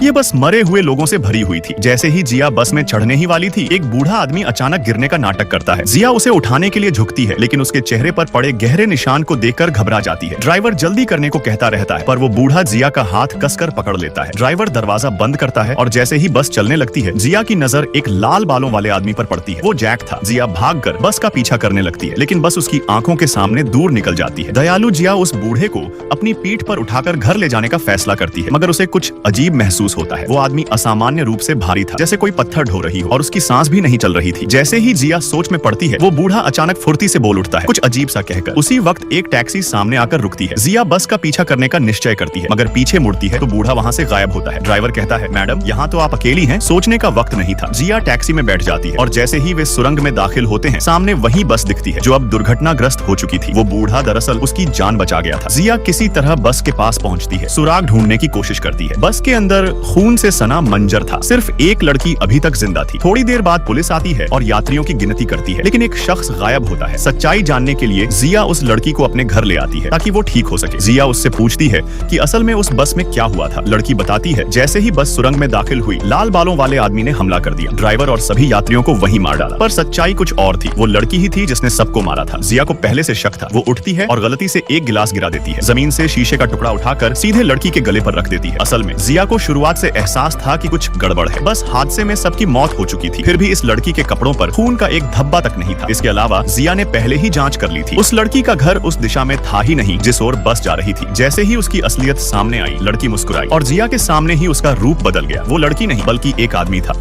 ये बस मरे हुए लोगों से भरी हुई थी। जैसे ही जिया बस में चढ़ने ही वाली थी, एक बूढ़ा आदमी अचानक गिरने का नाटक करता है। जिया उसे उठाने के लिए झुकती है, लेकिन उसके चेहरे पर पड़े गहरे निशान को देखकर घबरा जाती है। ड्राइवर जल्दी करने को कहता रहता है, पर वो बूढ़ा जिया का हाथ कसकर पकड़ लेता है। ड्राइवर दरवाजा बंद करता है और जैसे ही बस चलने लगती है, जिया की नजर एक लाल बालों वाले आदमी पर पड़ती है। वो जैक था। जिया भागकर बस का पीछा करने लगती है, लेकिन बस उसकी आंखों के सामने दूर निकल जाती है। दयालु जिया उस बूढ़े को अपनी पीठ पर उठाकर घर ले जाने का फैसला करती है, मगर उसे कुछ अजीब महसूस होता है। वो आदमी असामान्य रूप से भारी था, जैसे कोई पत्थर ढो रही हो, और उसकी सांस भी नहीं चल रही थी। जैसे ही जिया सोच में पड़ती है, वो बूढ़ा अचानक फुर्ती से बोल उठता है, कुछ अजीब सा कहकर। उसी वक्त एक टैक्सी सामने आकर रुकती है। जिया बस का पीछा करने का निश्चय करती है, मगर पीछे मुड़ती है तो बूढ़ा वहाँ से गायब होता है। ड्राइवर कहता है, मैडम यहाँ तो आप अकेली हैं, सोचने का वक्त नहीं था। जिया टैक्सी में बैठ जाती है और जैसे ही वे सुरंग में दाखिल होते हैं, सामने वही बस दिखती है जो अब दुर्घटनाग्रस्त हो चुकी थी। वो बूढ़ा दरअसल उसकी जान बचा गया था। जिया किसी तरह बस के पास पहुँचती है, सुराग ढूंढने की कोशिश करती है। बस के अंदर खून से सना मंजर था। सिर्फ एक लड़की अभी तक जिंदा थी। थोड़ी देर बाद पुलिस आती है और यात्रियों की गिनती करती है, लेकिन एक शख्स गायब होता है। सच्चाई जानने के लिए जिया उस लड़की को अपने घर ले आती है ताकि वो ठीक हो सके। जिया उससे पूछती है कि असल में उस बस में क्या हुआ था। लड़की बताती है, जैसे ही बस सुरंग में दाखिल हुई, लाल बालों वाले आदमी ने हमला कर दिया। ड्राइवर और सभी यात्रियों को वहीं मार डाला। पर सच्चाई कुछ और थी। वो लड़की ही थी जिसने सबको मारा था। जिया को पहले से शक था। वो उठती है और गलती से एक गिलास गिरा देती है। जमीन से शीशे का टुकड़ा उठाकर सीधे लड़की के गले पर रख देती है। असल में जिया को शुरुआत से एहसास था कि कुछ गड़बड़ है। बस हादसे में सबकी मौत हो चुकी थी, फिर भी इस लड़की के कपड़ों पर खून का एक धब्बा तक नहीं था। इसके अलावा जिया ने पहले ही जांच कर ली थी। उस लड़की का घर उस दिशा में था ही नहीं जिस ओर बस जा रही थी। जैसे ही उसकी असलियत सामने आई, लड़की मुस्कुराई और जिया के सामने ही उसका रूप बदल गया। वो लड़की नहीं बल्कि एक आदमी था।